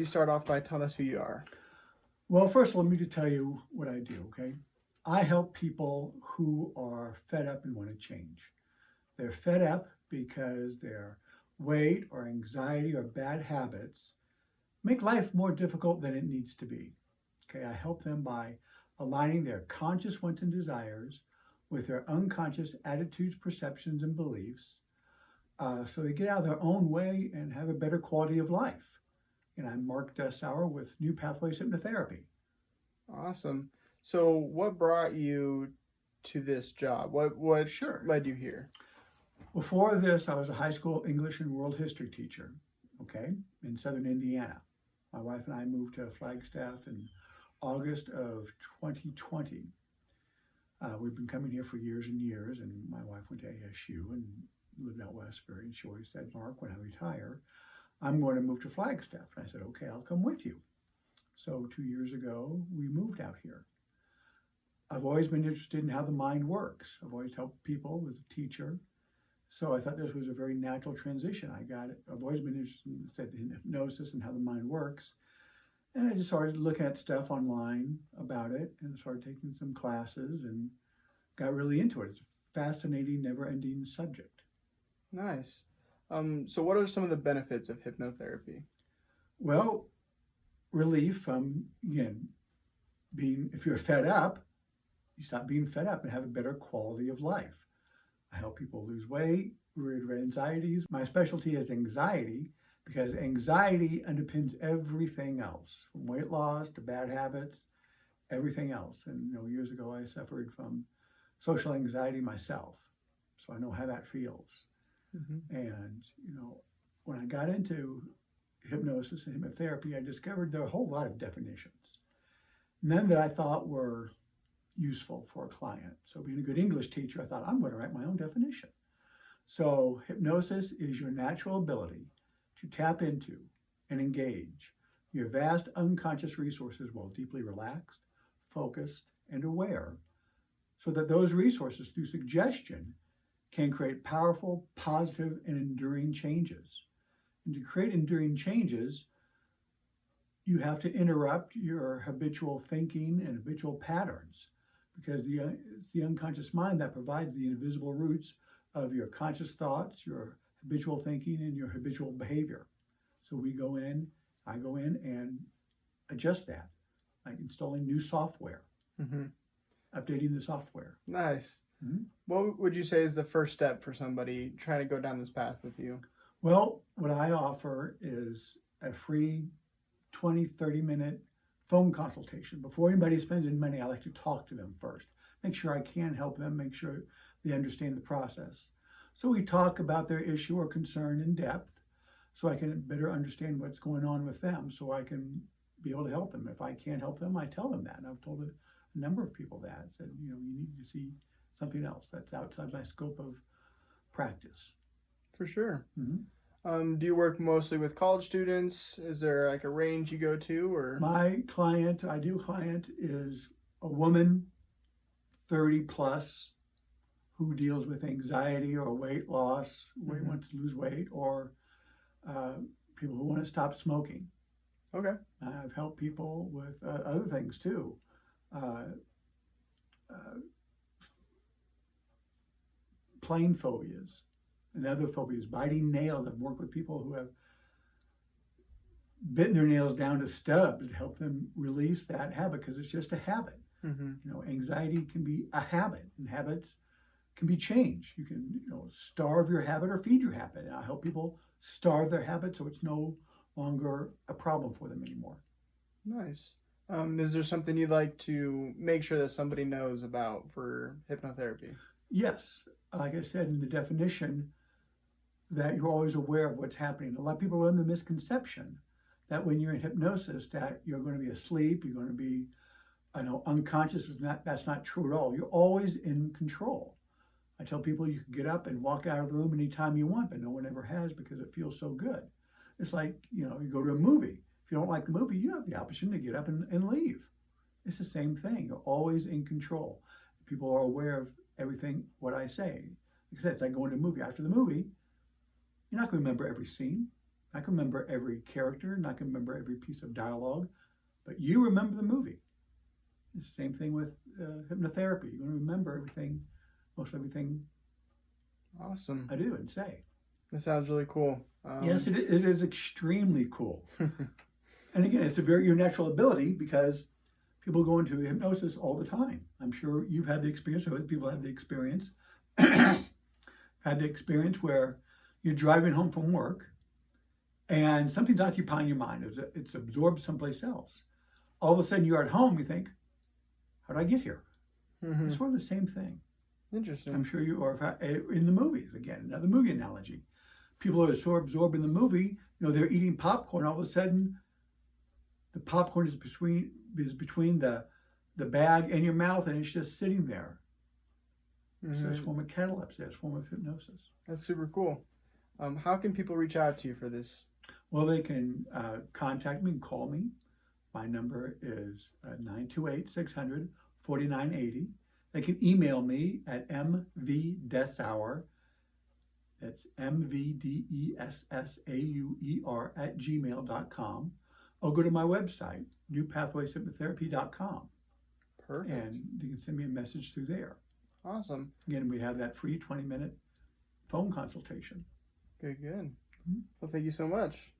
start off by telling us who you are? Well, first, let me tell you what I do, okay? I help people who are fed up and want to change. They're fed up because their weight or anxiety or bad habits make life more difficult than it needs to be. Okay, I help them by aligning their conscious wants and desires with their unconscious attitudes, perceptions, and beliefs so they get out of their own way and have a better quality of life. And I'm Mark Dessauer with New Pathways Hypnotherapy. Awesome. So, what brought you to this job? What Sure. led you here? Before this, I was a high school English and world history teacher, okay, in southern Indiana. My wife and I moved to Flagstaff in August of 2020. We've been coming here for years and years, and my wife went to ASU and lived out west very, and she always said, Mark, when I retire, I'm going to move to Flagstaff. And I said, okay, I'll come with you. So 2 years ago, we moved out here. I've always been interested in how the mind works. I've always helped people as a teacher. So I thought this was a very natural transition. I've always been interested in hypnosis and how the mind works. And I just started looking at stuff online about it and started taking some classes and got really into it. It's a fascinating, never-ending subject. Nice. So, what are some of the benefits of hypnotherapy? Well, relief from, again, if you're fed up, you stop being fed up and have a better quality of life. I help people lose weight, rid of anxieties. My specialty is anxiety because anxiety underpins everything else, from weight loss to bad habits, everything else. And years ago I suffered from social anxiety myself, so I know how that feels. Mm-hmm. And when I got into hypnosis and hypnotherapy, I discovered there are a whole lot of definitions, none that I thought were useful for a client. So being a good English teacher, I thought, I'm going to write my own definition. So hypnosis is your natural ability to tap into and engage your vast unconscious resources while deeply relaxed, focused, and aware, so that those resources, through suggestion, can create powerful, positive, and enduring changes. And to create enduring changes, you have to interrupt your habitual thinking and habitual patterns, because it's the unconscious mind that provides the invisible roots of your conscious thoughts, your habitual thinking, and your habitual behavior. So I go in and adjust that, like installing new software, updating the software. Nice. Mm-hmm. What would you say is the first step for somebody trying to go down this path with you? Well, what I offer is a free 20, 30-minute phone consultation. Before anybody spends any money, I like to talk to them first. Make sure I can help them, make sure they understand the process. So we talk about their issue or concern in depth so I can better understand what's going on with them, so I can be able to help them. If I can't help them, I tell them that. And I've told a number of people that, said, you need to see something else that's outside my scope of practice. For sure. Mm-hmm. Do you work mostly with college students? Is there like a range you go to, or? My ideal client is a woman, 30 plus, who deals with anxiety or weight loss, wants to lose weight, or people who want to stop smoking. Okay. I've helped people with other things too. Plain phobias and other phobias, biting nails. I've worked with people who have bitten their nails down to stubs to help them release that habit, because it's just a habit. Mm-hmm. Anxiety can be a habit, and habits can be changed. You can, starve your habit or feed your habit. And I help people starve their habit so it's no longer a problem for them anymore. Nice. Is there something you'd like to make sure that somebody knows about for hypnotherapy? Yes. Like I said in the definition, that you're always aware of what's happening. A lot of people are in the misconception that when you're in hypnosis that you're going to be asleep, you're going to be unconscious. That's not true at all. You're always in control. I tell people you can get up and walk out of the room anytime you want, but no one ever has, because it feels so good. It's like, you go to a movie. If you don't like the movie, you have the option to get up and leave. It's the same thing. You're always in control. People are aware of everything, what I say. Like I said, it's like going to a movie. After the movie, you're not going to remember every scene. I can remember every character and I can remember every piece of dialogue, but you remember the movie. It's the same thing with hypnotherapy. You're going to remember everything, most everything Awesome. I do and say. That sounds really cool. Yes, it is extremely cool. And again, it's a very natural ability because people go into hypnosis all the time. I'm sure you've had the experience, or other people have the experience, had the experience where you're driving home from work and something's occupying your mind. It's absorbed someplace else. All of a sudden you're at home, you think, how did I get here? Mm-hmm. It's sort of the same thing. Interesting. I'm sure you are in the movies, again, another movie analogy. People are so absorbed in the movie, they're eating popcorn. All of a sudden, the popcorn is between the bag and your mouth, and it's just sitting there. Mm-hmm. So it's a form of catalepsy. It's a form of hypnosis. That's super cool. How can people reach out to you for this? Well, they can contact me and call me. My number is 928-600-4980. They can email me at MVDESSAUER. That's MVDESSAUER @gmail.com. Or go to my website, newpathwayshypnotherapy.com. Perfect. And you can send me a message through there. Awesome. Again, we have that free 20-minute phone consultation. Good. Well, thank you so much.